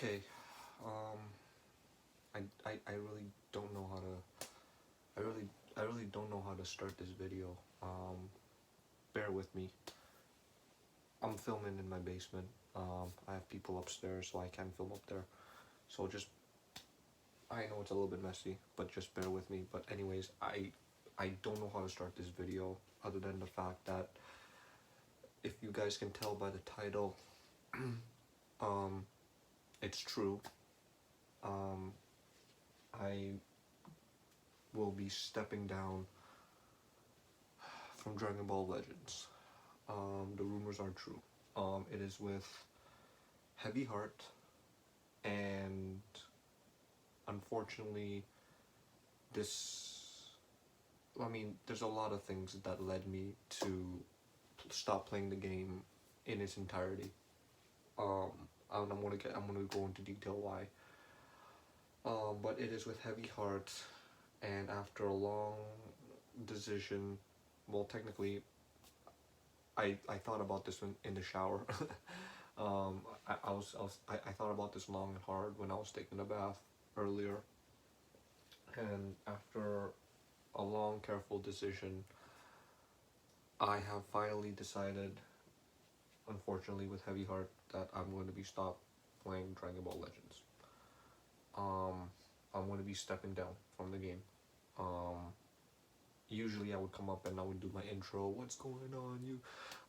Okay, um, I really don't know how to, I really don't know how to start this video. Bear with me. I'm filming in my basement. I have people upstairs, so I can't film up there. So just, I know it's a little bit messy, but just bear with me. But anyways, I don't know how to start this video other than the fact that if you guys can tell by the title, um, it's true. Um, I will be stepping down from Dragon Ball Legends. The rumors are true. It is with heavy heart, and unfortunately, this. I mean, there's a lot of things that led me to stop playing the game in its entirety. Um, I'm gonna go into detail why. But it is with heavy heart, and after a long decision, well, technically, I thought about this in the shower. I thought about this long and hard when I was taking a bath earlier, and after a long, careful decision, I have finally decided, unfortunately, with heavy heart, that I'm going to be stop playing Dragon Ball Legends. Um, I'm going to be stepping down from the game. Um, Usually I would come up and I would do my intro. What's going on, you?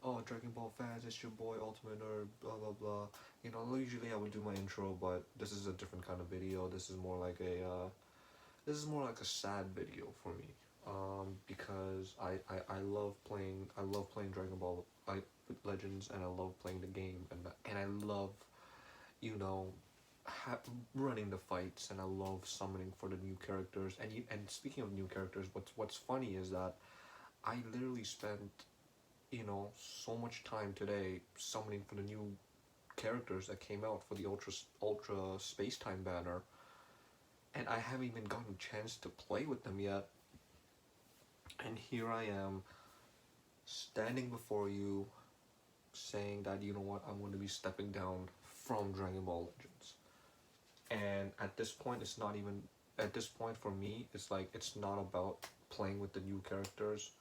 Oh, Dragon Ball fans, it's your boy Ultimate Nerd. Blah blah blah. You know, usually I would do my intro, but this is a different kind of video. This is more like a sad video for me. Because I love playing. I love playing Dragon Ball Legends, and I love playing the game, and I love, you know, running the fights, and I love summoning for the new characters. And speaking of new characters, what's funny is that I literally spent, you know, so much time today summoning for the new characters that came out for the Ultra Space Time banner, and I haven't even gotten a chance to play with them yet. And here I am, standing before you, saying that, you know what, I'm going to be stepping down from Dragon Ball Legends. And at this point, it's not even, at this point for me, it's like, it's not about playing with the new characters.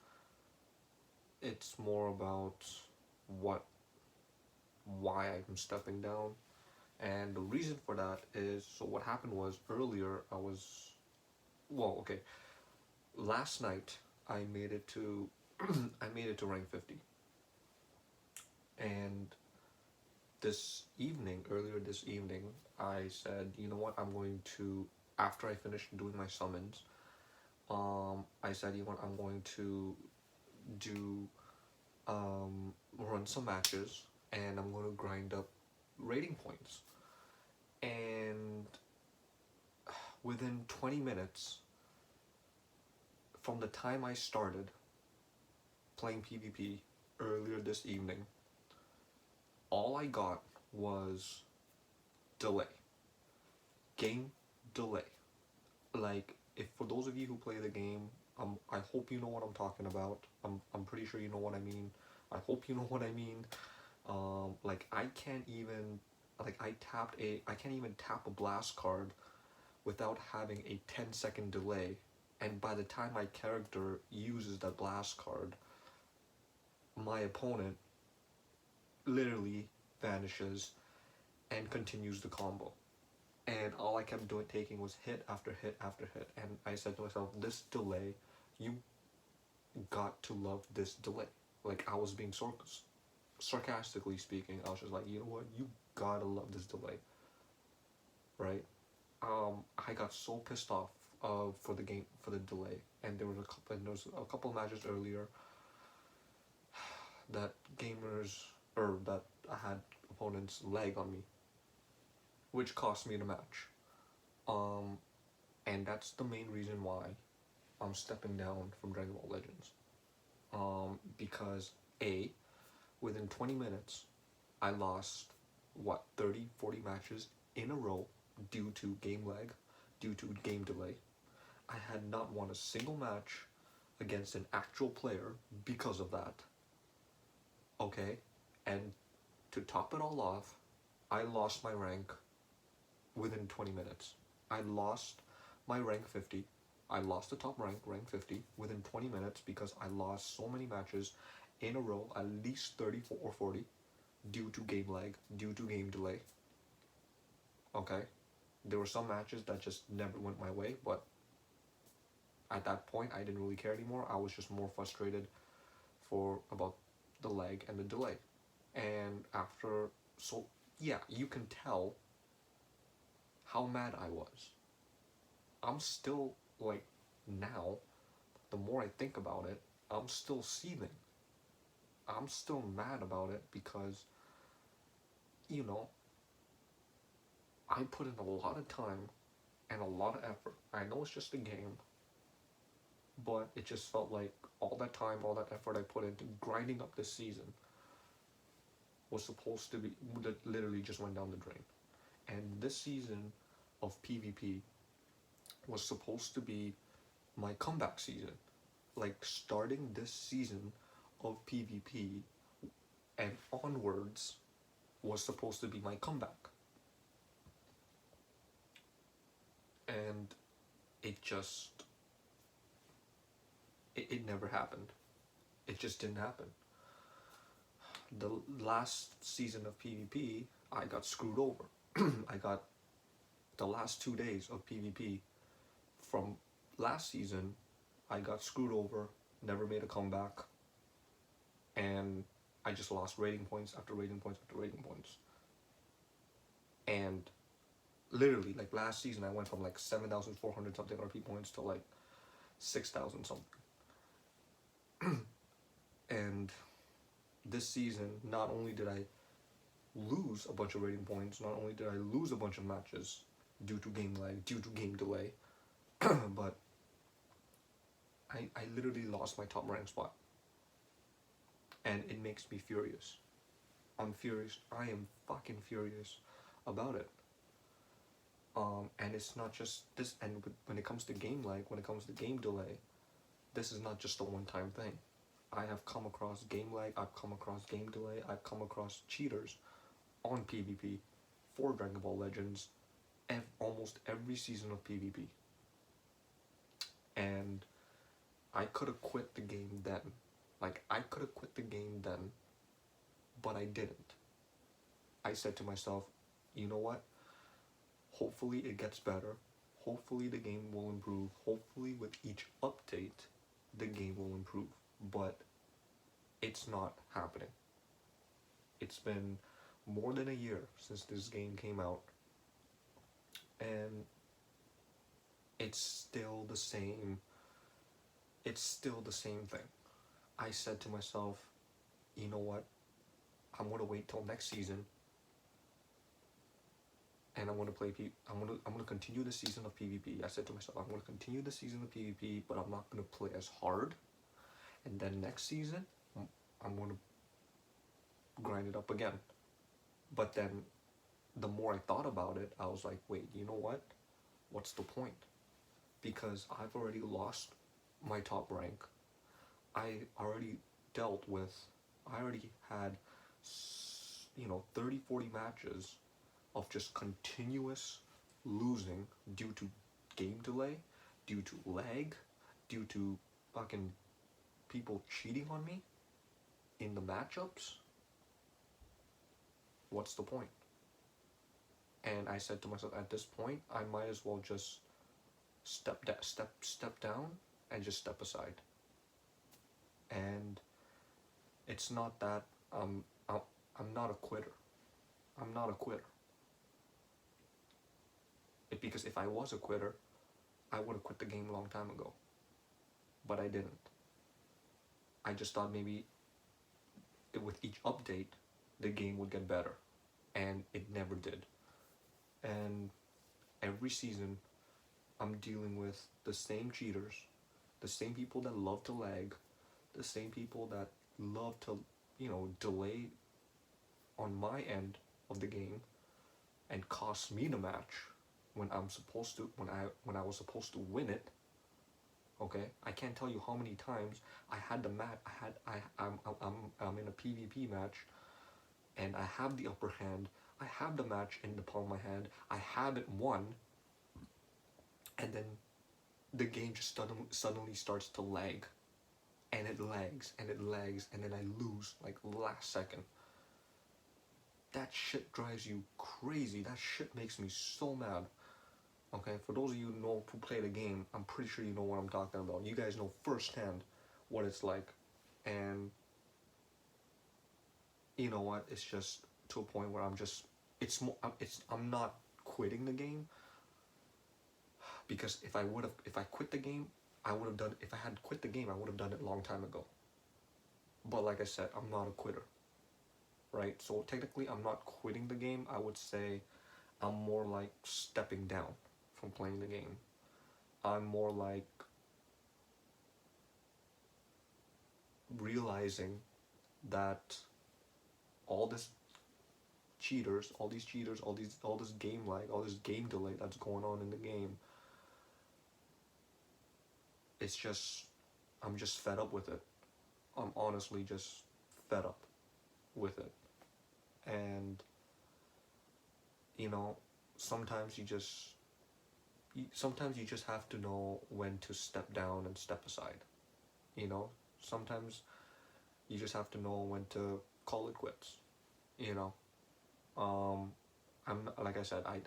It's more about what, why I'm stepping down. And the reason for that is, so what happened was earlier I was, well, okay, last night I made it to, I made it to rank 50. And earlier this evening, I said, you know what, I'm going to, after I finish doing my summons, I said, you know what, I'm going to do, run some matches, and I'm going to grind up rating points. And within 20 minutes from the time I started playing PvP earlier this evening, all I got was delay. Game delay. Like, if for those of you who play the game, I hope you know what I'm talking about. I'm pretty sure you know what I mean. I hope you know what I mean. Like, I can't even, like, I can't even tap a blast card without having a 10-second delay. And by the time my character uses that blast card, my opponent literally vanishes and continues the combo. And all I kept taking was hit after hit after hit. And I said to myself, this delay, you got to love this delay. Like, I was being sarcastically speaking. I was just like, you know what, you gotta love this delay, right? I got so pissed off for the game, for the delay. And there was a couple of matches earlier that that I had opponents lag on me, which cost me the match. Um, and that's the main reason why I'm stepping down from Dragon Ball Legends. Because within 20 minutes, I lost, what, 30, 40 matches in a row due to game lag, due to game delay. I had not won a single match against an actual player because of that. Okay? And to top it all off, I lost my rank within 20 minutes. I lost my rank 50. I lost the top rank 50, within 20 minutes because I lost so many matches in a row, at least 30 or 40, due to game lag, due to game delay. Okay? There were some matches that just never went my way, but at that point, I didn't really care anymore. I was just more frustrated for about the lag and the delay. And after, so yeah, you can tell how mad I was. I'm still, like, now, the more I think about it, I'm still seething. I'm still mad about it because, you know, I put in a lot of time and a lot of effort. I know it's just a game, but it just felt like all that time, all that effort I put into grinding up this season was supposed to be, literally just went down the drain. And this season of PvP was supposed to be my comeback season. Like, starting this season of PvP and onwards was supposed to be my comeback. And it just, it never happened. It just didn't happen. The last season of PvP, I got screwed over. I got the last 2 days of PvP from last season, I got screwed over, never made a comeback, and I just lost rating points after rating points after rating points. And literally, like, last season, I went from like 7,400 something RP points to like 6,000 something. And this season, not only did I lose a bunch of rating points, not only did I lose a bunch of matches due to game lag, due to game delay, but I literally lost my top rank spot. And it makes me furious. I'm furious. I am fucking furious about it. And it's not just this, and when it comes to game lag, when it comes to game delay, this is not just a one-time thing. I have come across game lag, I've come across game delay, I've come across cheaters on PvP for Dragon Ball Legends almost every season of PvP. And I could have quit the game then. Like, I could have quit the game then, but I didn't. I said to myself, you know what? Hopefully it gets better. Hopefully the game will improve. Hopefully with each update, the game will improve. But it's not happening. It's been more than a year since this game came out, and it's still the same. It's still the same thing. I said to myself, you know what? I'm gonna wait till next season, and I'm gonna continue the season of PvP. I said to myself, I'm gonna continue the season of PvP, but I'm not gonna play as hard. And then next season, I'm gonna grind it up again. But then, the more I thought about it, I was like, wait, you know what? What's the point? Because I've already lost my top rank. I already had, 30, 40 matches of just continuous losing due to game delay, due to lag, due to fucking people cheating on me in the matchups. What's the point? And I said to myself, at this point, I might as well just step down and just step aside. And it's not that I'm not a quitter. I'm not a quitter. Because if I was a quitter, I would have quit the game a long time ago. But I didn't. I just thought maybe with each update, the game would get better. And it never did. And every season, I'm dealing with the same cheaters, the same people that love to lag, the same people that love to, delay on my end of the game and cost me the match when I was supposed to win it. Okay, I can't tell you how many times I had the match. I'm in a PvP match, and I have the upper hand. I have the match in the palm of my hand, I have it won, and then the game just suddenly starts to lag, and it lags and it lags, and then I lose like last second. That shit drives you crazy. That shit makes me so mad. Okay, for those of you who play the game, I'm pretty sure you know what I'm talking about. You guys know firsthand what it's like, and you know what? It's just to a point where I'm not quitting the game, because if I quit the game, I would have done. If I had quit the game, I would have done it a long time ago. But like I said, I'm not a quitter, right? So technically, I'm not quitting the game. I would say I'm more like stepping down from playing the game. I'm more like realizing that all this cheaters, all these cheaters, all this game lag, all this game delay that's going on in the game, it's just, I'm just fed up with it. I'm honestly just fed up with it. And you know, sometimes sometimes you just have to know when to step down and step aside. You know, sometimes you just have to know when to call it quits. You know, I'm like I said, I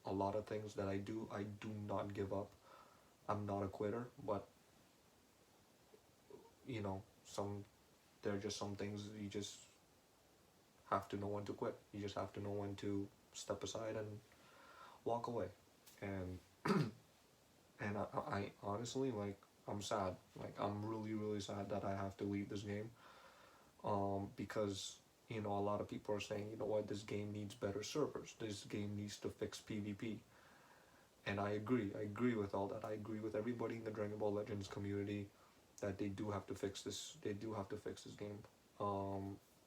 a lot of things that I do not give up. I'm not a quitter, but you know, there are just some things you just have to know when to quit. You just have to know when to step aside and walk away. And and I honestly, like, I'm sad. Like, I'm really sad that I have to leave this game. Because you know, a lot of people are saying, you know what, this game needs better servers. This game needs to fix PvP. And I agree. I agree with all that. I agree with everybody in the Dragon Ball Legends community that they do have to fix this. They do have to fix this game,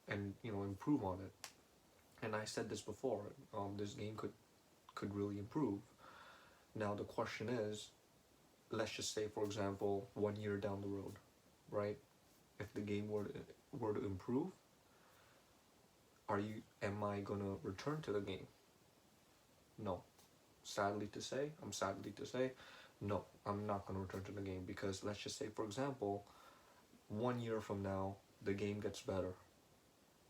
and you know, improve on it. And I said this before. This game could really improve. Now the question is, let's just say, for example, 1 year down the road, right? If the game were to improve, am I gonna return to the game? No. Sadly to say, no, I'm not gonna return to the game, because let's just say, for example, 1 year from now, the game gets better.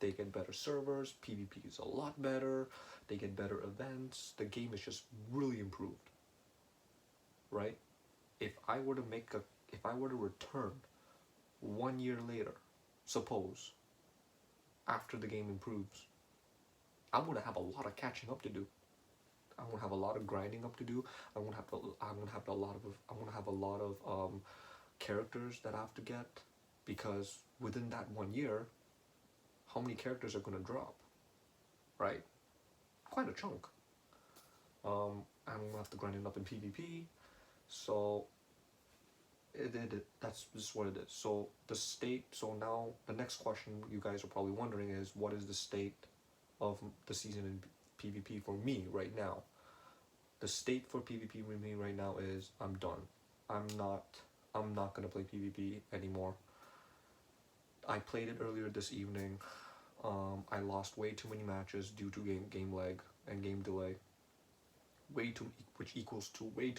They get better servers, PvP is a lot better, they get better events, the game is just really improved, right? If I were to return 1 year later, suppose, after the game improves, I'm gonna have a lot of catching up to do. I'm gonna have a lot of grinding up to do. I'm gonna have a lot of characters that I have to get, because within that 1 year, how many characters are gonna drop, right? Quite a chunk. I'm gonna have to grind it up in PvP, so that's just what it is. So now the next question you guys are probably wondering is, what is the state of the season in PvP for me right now? The state for PvP with me right now is, I'm done. I'm not gonna play PvP anymore. I played it earlier this evening. I lost way too many matches due to game lag and game delay. Which equals to way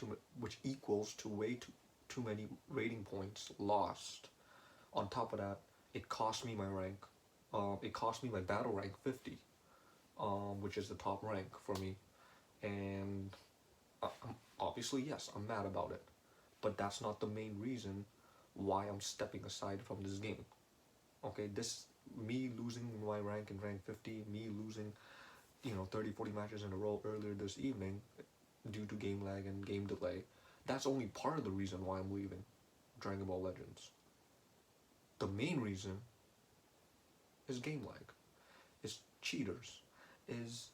too many rating points lost. On top of that, it cost me my rank. It cost me my battle rank 50, which is the top rank for me. And obviously, yes, I'm mad about it, but that's not the main reason why I'm stepping aside from this game. Okay, me losing my rank in rank 50, me losing, 30-40 matches in a row earlier this evening due to game lag and game delay, that's only part of the reason why I'm leaving Dragon Ball Legends. The main reason is game lag, is cheaters, is,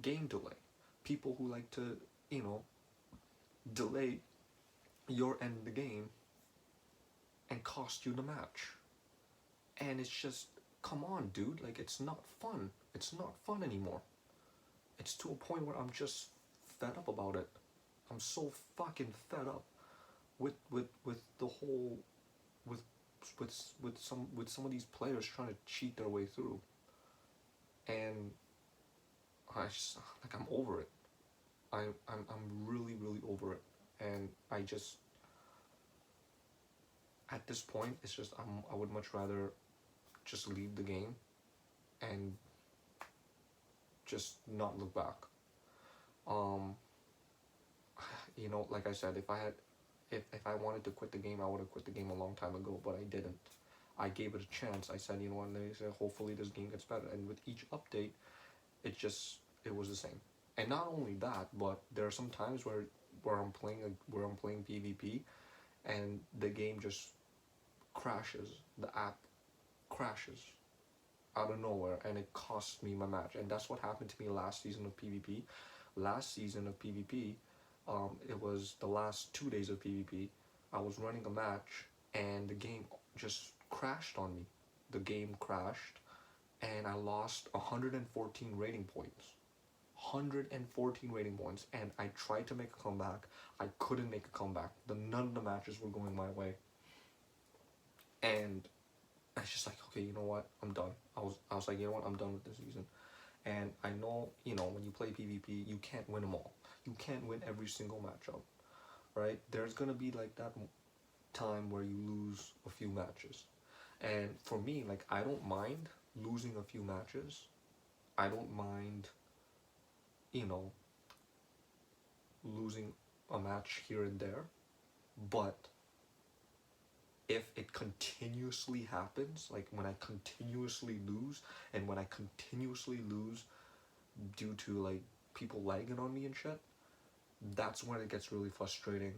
game delay. People who like to, delay your end of the game and cost you the match. And it's just, come on, dude, like, it's not fun. It's not fun anymore. It's to a point where I'm just fed up about it. I'm so fucking fed up with the whole, with some of these players trying to cheat their way through. And I just like I'm over it. I'm really over it, and I just at this point it's just I would much rather just leave the game and just not look back. Um, like I said, if I wanted to quit the game, I would have quit the game a long time ago, but I didn't. I gave it a chance. I said, and they said hopefully this game gets better. And with each update, it was the same. And not only that, but there are some times where I'm playing PvP, and the game just crashes. The app crashes out of nowhere, and it costs me my match. And that's what happened to me last season of PvP. Last season of PvP, it was the last 2 days of PvP. I was running a match, and the game just crashed on me. The game crashed, and I lost 114 rating points. 114 rating points, and I tried to make a comeback. I couldn't make a comeback. None of the matches were going my way, and I was just like, okay, you know what? I'm done. I was like, you know what? I'm done with this season. And I know, when you play PvP, you can't win them all. You can't win every single matchup, right? There's gonna be like that time where you lose a few matches. And for me, like, I don't mind losing a few matches. I don't mind, losing a match here and there. But if it continuously happens, like when I continuously lose, and when I continuously lose due to like people lagging on me and shit, that's when it gets really frustrating.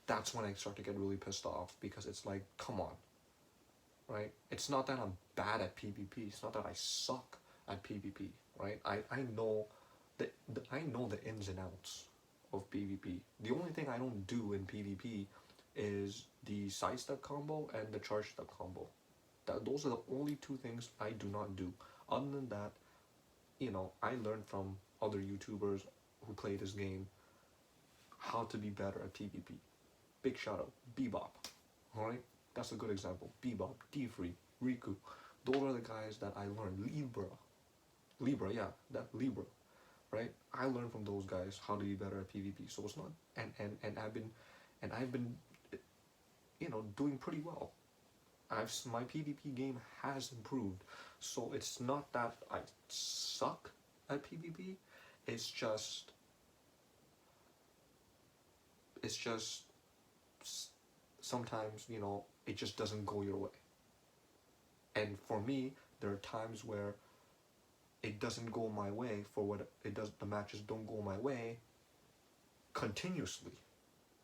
That's when I start to get really pissed off, because it's like, come on, right? It's not that I'm bad at PvP. It's not that I suck at PvP, right? I know I know the ins and outs of PvP. The only thing I don't do in PvP is the sidestep combo and the charge step combo. Those are the only two things I do not do. Other than that, I learned from other YouTubers who play this game how to be better at PvP. Big shout out, Bebop. Alright? That's a good example. Bebop, D-Free, Riku. Those are the guys that I learned. Libra, yeah, that Libra. Right? I learned from those guys how to be better at PvP. So it's not and I've been doing pretty well. My PvP game has improved. So it's not that I suck at PvP. It's just sometimes, it just doesn't go your way. And for me, there are times where it doesn't go my way, the matches don't go my way continuously.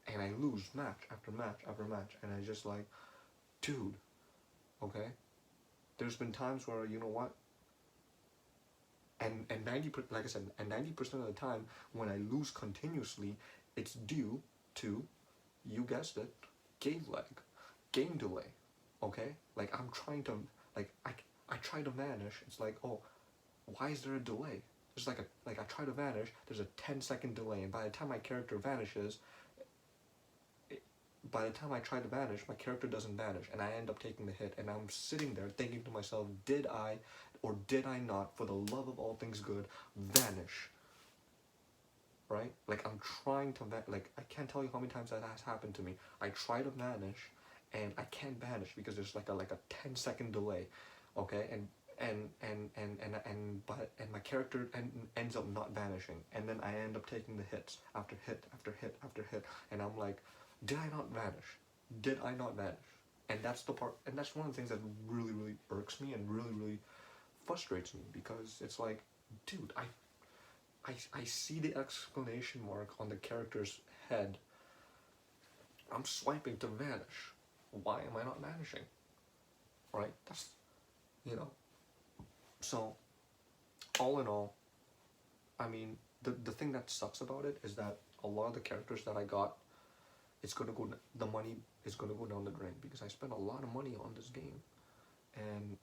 And I lose match after match after match, and I just like, dude, okay? There's been times where, you know what? And 90%, like I said, and 90% of the time when I lose continuously, it's due to, you guessed it, game lag, game delay, okay? Like I'm trying to, like I try to vanish. It's like, oh, why is there a delay? There's like I try to vanish. There's a 10-second delay, and by the time my character vanishes, by the time I try to vanish, my character doesn't vanish, and I end up taking the hit. And I'm sitting there thinking to myself, did I or did I not, for the love of all things good, vanish? Right? Like I'm trying to like I can't tell you how many times that has happened to me. I try to vanish, and I can't vanish because there's like a 10-second delay, okay? And my character ends up not vanishing, and then I end up taking the hits after hit after hit after hit, and I'm like, did I not vanish? Did I not vanish? And that's the part, and that's one of the things that really irks me and really frustrates me, because it's like, dude, I see the exclamation mark on the character's head. I'm swiping to vanish. Why am I not vanishing? Right? That's, So, all in all, I mean, the thing that sucks about it is that a lot of the characters that I got, the money is gonna go down the drain, because I spent a lot of money on this game, and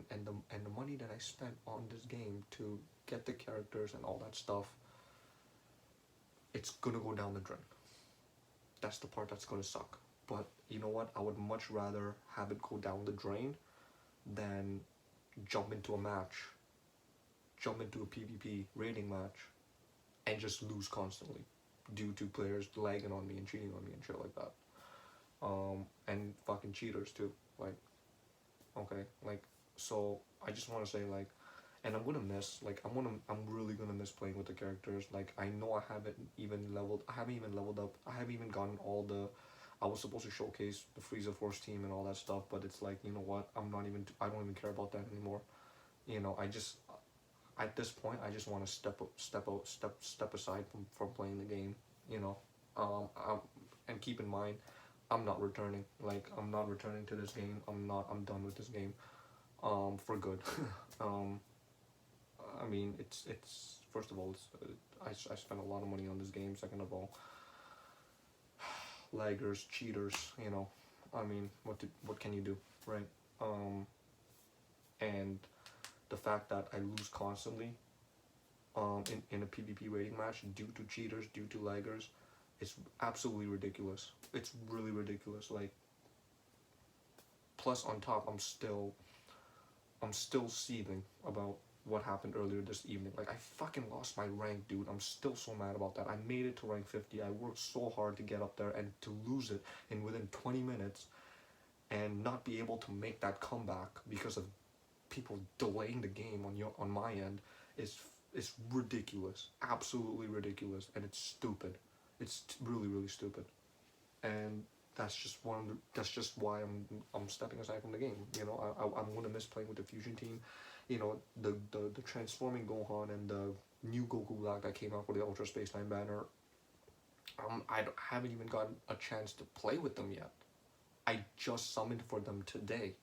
and the money that I spent on this game to get the characters and all that stuff, it's gonna go down the drain. That's the part that's gonna suck. But you know what? I would much rather have it go down the drain than jump into a match jump into a PvP raiding match and just lose constantly due to players lagging on me and cheating on me and shit like that. And fucking cheaters too. Like, okay, like, so I just want to say, like, and I'm really gonna miss playing with the characters. Like, I know I haven't even leveled up, I haven't even gotten all the, I was supposed to showcase the Frieza Force team and all that stuff, but it's like, you know what, I don't even care about that anymore. You know, I just, at this point, I just want to step aside from playing the game, you know. Um, and keep in mind, I'm not returning. Like, I'm not returning to this game. I'm done with this game. For good. um, I mean, it's first of all, I spent a lot of money on this game. Second of all, laggers, cheaters. You know, I mean, what can you do, right? Um, and the fact that I lose constantly, in a PvP rating match due to cheaters, due to laggers, it's absolutely ridiculous. It's really ridiculous. Like, plus on top, I'm still seething about what happened earlier this evening. Like, I fucking lost my rank, dude. I'm still so mad about that. I made it to rank 50. I worked so hard to get up there, and to lose it in within 20 minutes and not be able to make that comeback because of people delaying the game on my end is ridiculous. Absolutely ridiculous, and it's stupid. It's really really stupid. And that's just why I'm stepping aside from the game. You know, I'm gonna miss playing with the fusion team. You know, the transforming Gohan and the new Goku Black that came out for the Ultra Space Time banner. Haven't even gotten a chance to play with them yet. I just summoned for them today.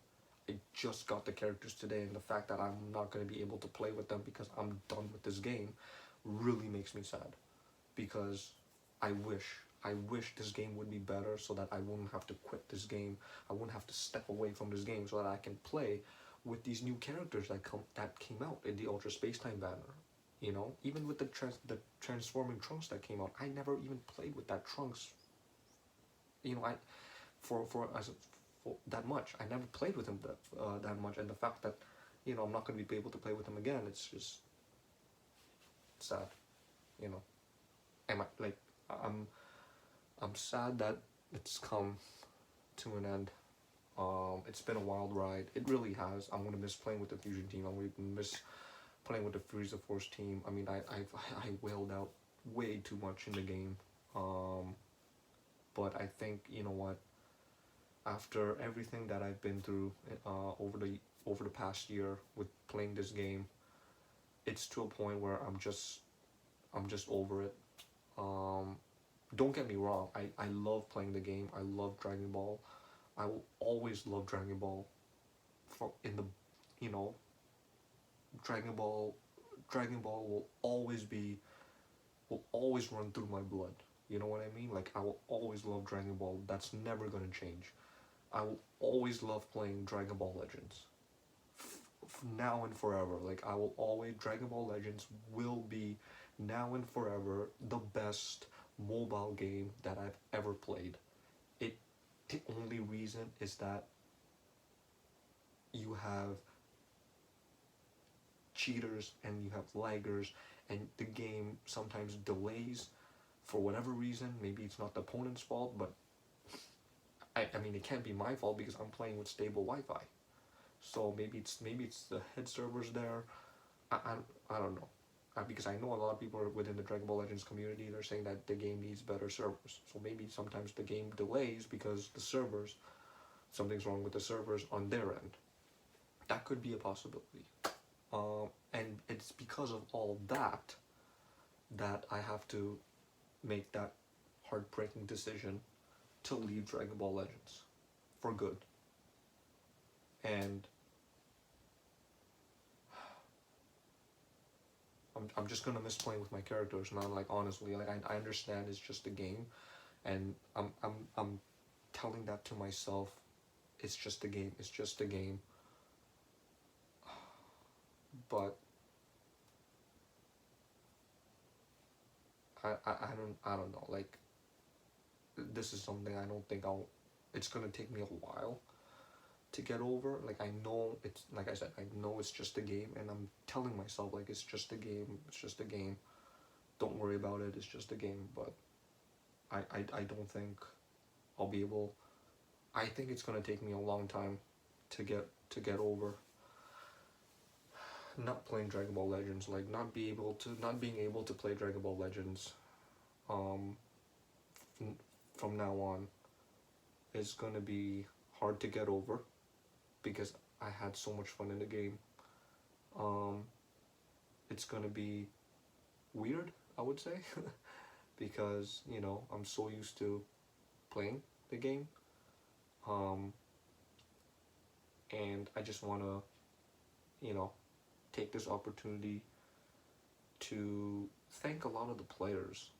I just got the characters today, and the fact that I'm not gonna be able to play with them because I'm done with this game really makes me sad. Because I wish I wish this game would be better so that I wouldn't have to quit this game. I wouldn't have to step away from this game so that I can play with these new characters that came out in the Ultra Space Time banner. You know, even with the transforming Trunks that came out, I never even played with that Trunks. You know, I for as for that much. I never played with him that much, and the fact that, you know, I'm not going to be able to play with him again, it's just sad. You know, am I like I'm I'm sad that it's come to an end. It's been a wild ride. It really has. I'm gonna miss playing with the fusion team. I'm gonna miss playing with the Frieza Force team. I mean, I wailed out way too much in the game. Um, but I think, you know what? After everything that I've been through, over the past year with playing this game, it's to a point where I'm just over it. Um, don't get me wrong. I love playing the game. I love Dragon Ball. I will always love Dragon Ball. For in the, you know, Dragon Ball, Dragon Ball will always run through my blood. You know what I mean? Like, I will always love Dragon Ball. That's never gonna change. I will always love playing Dragon Ball Legends. Now and forever. Like, I will always, Dragon Ball Legends will be now and forever the best mobile game that I've ever played. It The only reason is that you have cheaters and you have laggers, and the game sometimes delays for whatever reason. Maybe it's not the opponent's fault, but I mean, it can't be my fault because I'm playing with stable Wi-Fi. So maybe it's the head servers there. I don't know. Because I know a lot of people within the Dragon Ball Legends community, they're saying that the game needs better servers. So maybe sometimes the game delays because something's wrong with the servers on their end. That could be a possibility. And it's because of all that that I have to make that heartbreaking decision to leave Dragon Ball Legends for good. And I'm just gonna miss playing with my characters now. Like, honestly, like, I understand it's just a game, and I'm telling that to myself. It's just a game. It's just a game. But I don't know. Like, this is something I don't think I'll. It's gonna take me a while to get over. Like I know it's, like I said, I know it's just a game, and I'm telling myself like it's just a game. It's just a game. Don't worry about it. It's just a game. But I don't think I'll be able. I think it's gonna take me a long time to get over not playing Dragon Ball Legends. Like not being able to play Dragon Ball Legends. Um, from now on is gonna be hard to get over because I had so much fun in the game. Um, it's gonna be weird, I would say, because I'm so used to playing the game, um, and I just wanna you know take this opportunity to thank a lot of the players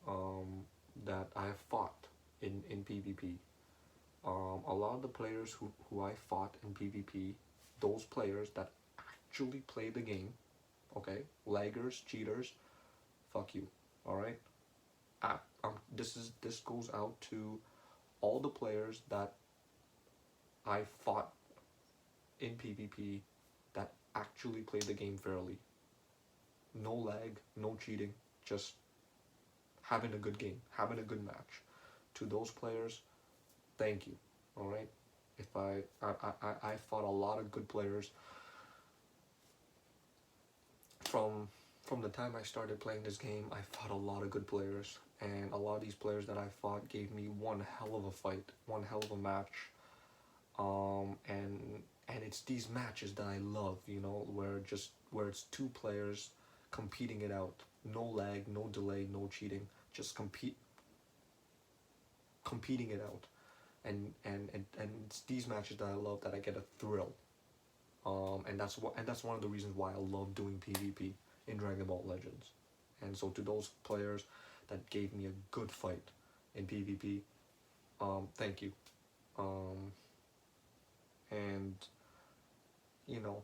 that I have fought in PvP. A lot of the players who I fought in PvP, those players that actually play the game, okay, laggers, cheaters, fuck you, all right. This goes out to all the players that I fought in PvP that actually play the game fairly. No lag, no cheating, just having a good game, having a good match. To those players, thank you. All right. If I fought a lot of good players from the time I started playing this game. I fought a lot of good players, and a lot of these players that I fought gave me one hell of a fight, one hell of a match. And it's these matches that I love, where it's two players competing it out. No lag, no delay, no cheating. Just competing it out. And it's these matches that I love, that I get a thrill. And that's one of the reasons why I love doing PvP in Dragon Ball Legends. And so to those players that gave me a good fight in PvP, thank you. Um, and you know,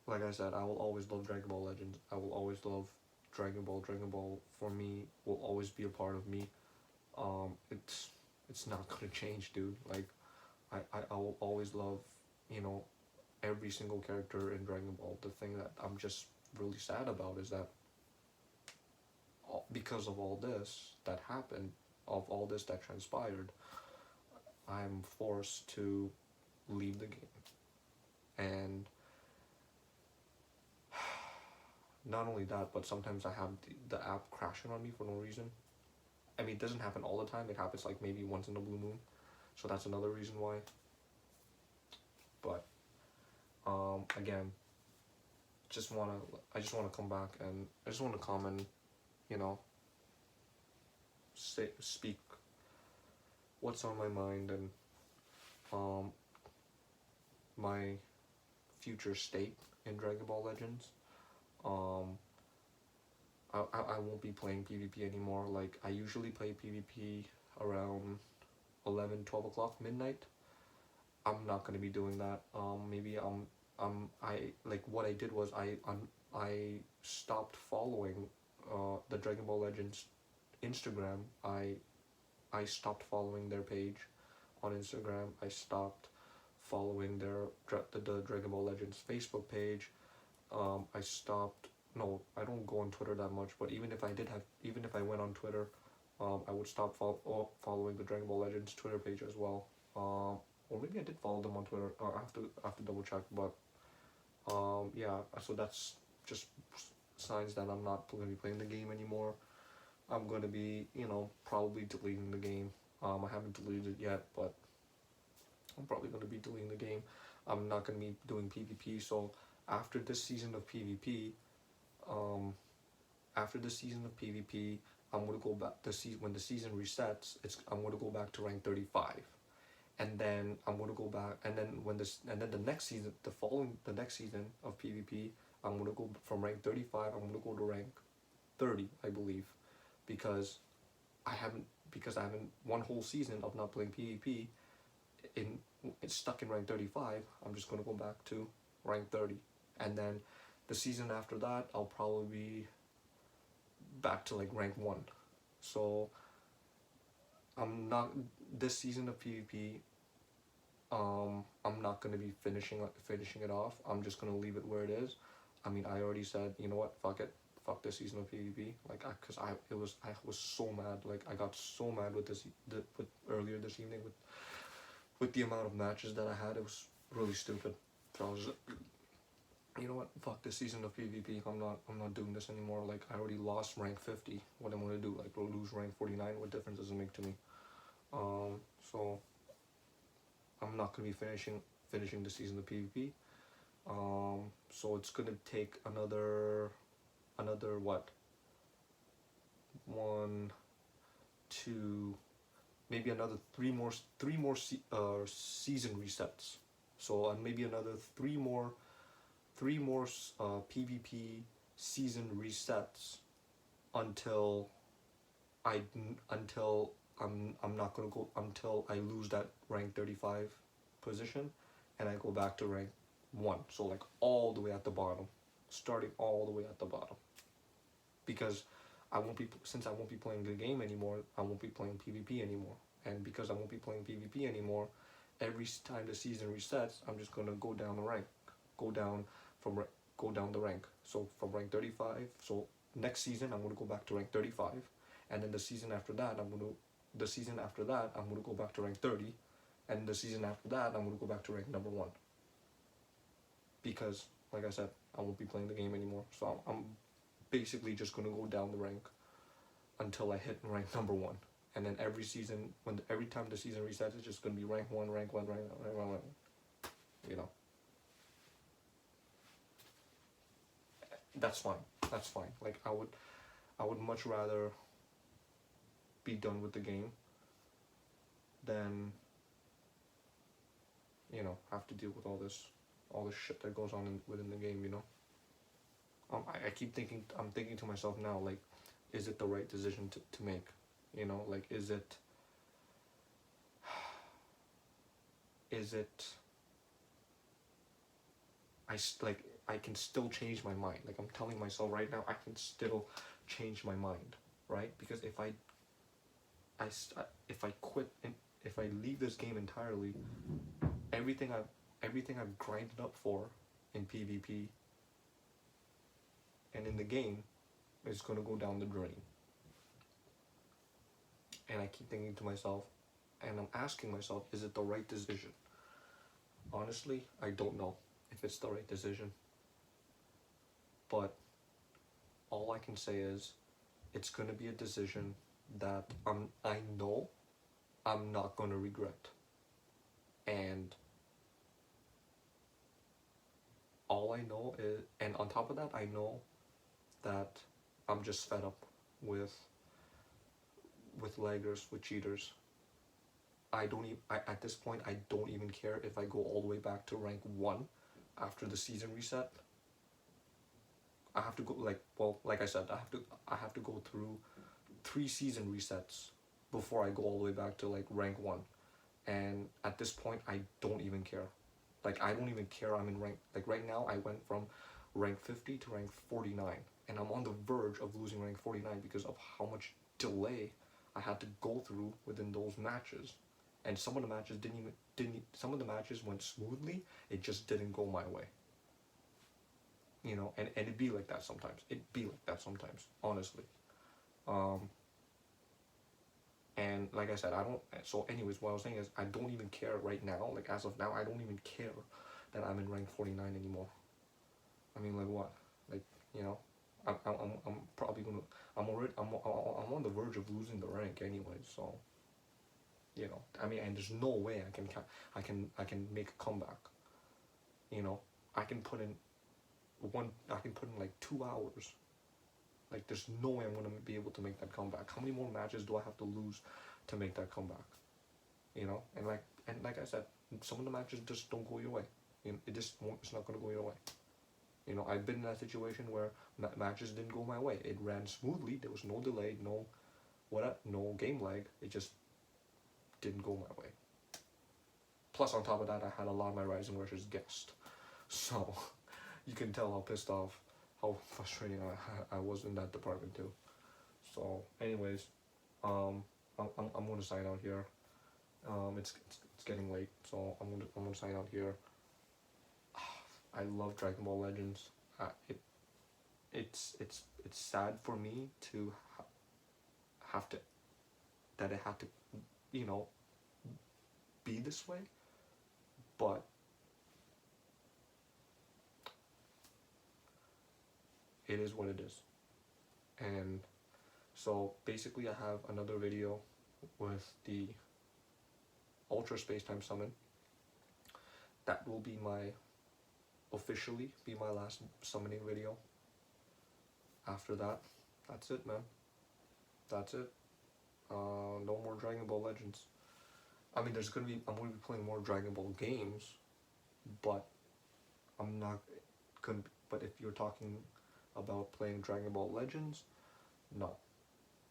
like I said, I will always love Dragon Ball Legends. I will always love Dragon Ball. Dragon Ball for me will always be a part of me. It's not gonna change, dude. Like I will always love, you know, every single character in Dragon Ball. The thing that I'm just really sad about is that because of all this that happened, of all this that transpired, I'm forced to leave the game. And not only that, but sometimes I have the app crashing on me for no reason. I mean, it doesn't happen all the time. It happens like maybe once in a blue moon. So that's another reason why. But again, I just wanna come back, and I just wanna come and, you know, speak what's on my mind, and um my future state in Dragon Ball Legends. Um, I won't be playing PvP anymore. Like, I usually play PvP around 11, 12 o'clock, midnight. I'm not gonna be doing that. Maybe I, like, what I did was I stopped following the Dragon Ball Legends Instagram. I stopped following their page on Instagram. I stopped following the Dragon Ball Legends Facebook page. I stopped. No, I don't go on Twitter that much. But even if I went on Twitter, I would stop following the Dragon Ball Legends Twitter page as well. Or maybe I did follow them on Twitter. I have to double check. But yeah. So that's just signs that I'm not going to be playing the game anymore. I'm going to be, probably deleting the game. I haven't deleted it yet, but I'm probably going to be deleting the game. I'm not going to be doing PvP. So after this season of PvP, um, I'm going to go back. When the season resets, I'm going to go back to rank 35, and then I'm going to go back. And then the next season, the next season of PvP, I'm going to go from rank 35. I'm going to go to rank 30, I believe, because I haven't one whole season of not playing PvP. It's stuck in rank 35. I'm just gonna go back to rank 30, and then the season after that, I'll probably be back to like rank 1. So I'm not this season of PvP. I'm not gonna be finishing it off. I'm just gonna leave it where it is. I mean, I already said, you know what, fuck it, fuck this season of PvP. Like, cause I was so mad. Like, I got so mad with with earlier this evening with the amount of matches that I had. It was really stupid. So I was, you know what, fuck this season of PvP. I'm not doing this anymore. Like, I already lost rank 50. What am I gonna do? Like, lose rank 49? What difference does it make to me? So I'm not gonna be finishing the season of PvP. So it's gonna take another what? One, two, maybe another season resets. So maybe another three more PvP season resets until I until I'm not gonna go until I lose that rank 35 position, and I go back to rank 1. So like all the way at the bottom, starting all the way at the bottom. Because since I won't be playing the game anymore, I won't be playing PvP anymore. And because I won't be playing PvP anymore, every time the season resets, I'm just gonna go down the rank, go down from go down the rank. So from rank 35. So next season I'm gonna go back to rank 35, and then the season after that I'm gonna go back to rank 30, and the season after that I'm gonna go back to rank number 1. Because like I said, I won't be playing the game anymore. So I'm basically just gonna go down the rank until I hit rank number 1. And then every time the season resets, it's just gonna be rank 1, rank 1, rank 1, rank 1, rank 1. You know. That's fine. That's fine. Like, I would much rather be done with the game than, you know, have to deal with all this shit that goes on within the game, you know. I keep thinking, I'm thinking to myself now, like, is it the right decision to make? You know, like, is it I can still change my mind. Like, I'm telling myself right now, I can still change my mind, right? Because if I quit and if I leave this game entirely, everything I've grinded up for in PvP and in the game is gonna go down the drain. And I keep thinking to myself, and I'm asking myself, is it the right decision? Honestly, I don't know if it's the right decision. But all I can say is, it's gonna be a decision that I know I'm not gonna regret. And all I know is, and on top of that, I know that I'm just fed up with laggers, with cheaters. At this point, I don't even care if I go all the way back to rank 1 after the season reset. I have to go, like I said, I have to go through 3 season resets before I go all the way back to like rank 1. And at this point, I don't even care. Like, I don't even care I'm in rank, like right now I went from rank 50 to rank 49, and I'm on the verge of losing rank 49 because of how much delay I had to go through within those matches. And some of the matches some of the matches went smoothly, it just didn't go my way. You know, and it'd be like that sometimes. Honestly. And like I said, so anyways, what I was saying is, I don't even care right now, like as of now, I don't even care that I'm in rank 49 anymore. I mean, like what? Like, you know, I'm probably gonna, I'm on the verge of losing the rank anyway, so, you know, I mean, and there's no way I can make a comeback. You know, I can put in like 2 hours. Like, there's no way I'm gonna be able to make that comeback. How many more matches do I have to lose to make that comeback? You know, and like I said, some of the matches just don't go your way. You know, it's not gonna go your way. You know, I've been in that situation where matches didn't go my way. It ran smoothly. There was no delay, no game lag. It just didn't go my way. Plus, on top of that, I had a lot of my Rising Rushers guessed. So, you can tell how pissed off, how frustrating I was in that department too. So, anyways, I'm gonna sign out here. It's getting late, so I'm gonna sign out here. I love Dragon Ball Legends. It's sad for me to have to that it had to, you know, be this way, but it is what it is. And so basically, I have another video with the Ultra Space Time Summon. That will be my officially be my last summoning video. After that, that's it, man. That's it. No more Dragon Ball Legends. I mean, I'm gonna be playing more Dragon Ball games, but I'm not gonna. But if you're talking about playing Dragon Ball Legends, no.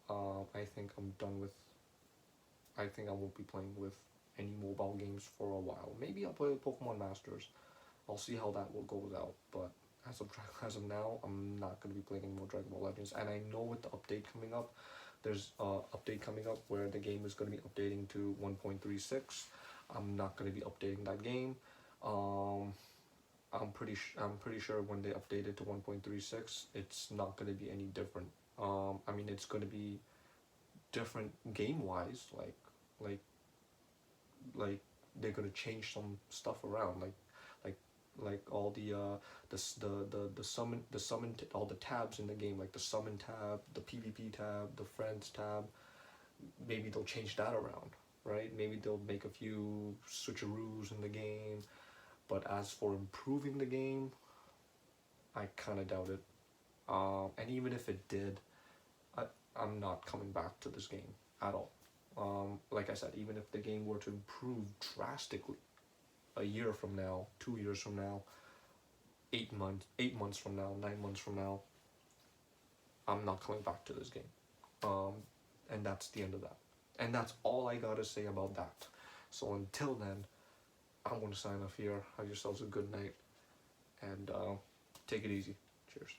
I think I'm done with. I think I won't be playing with any mobile games for a while. Maybe I'll play Pokemon Masters. I'll see how that will goes out. But as of now, I'm not gonna be playing any more Dragon Ball Legends. And I know with the update coming up, there's a update coming up where the game is gonna be updating to 1.36. I'm not gonna be updating that game. Um, I'm pretty sure when they update it to 1.36, it's not gonna be any different. I mean, it's gonna be different game wise, like like they're gonna change some stuff around, like like all the all the tabs in the game, like the summon tab, the PvP tab, the friends tab. Maybe they'll change that around, right? Maybe they'll make a few switcheroos in the game. But as for improving the game, I kind of doubt it. And even if it did, I, I'm not coming back to this game at all. Like I said, even if the game were to improve drastically a year from now, 2 years from now, 8 months from now, 9 months from now, I'm not coming back to this game. Um, and that's the end of that. And that's all I gotta say about that. So until then, I'm gonna sign off here. Have yourselves a good night, and take it easy. Cheers.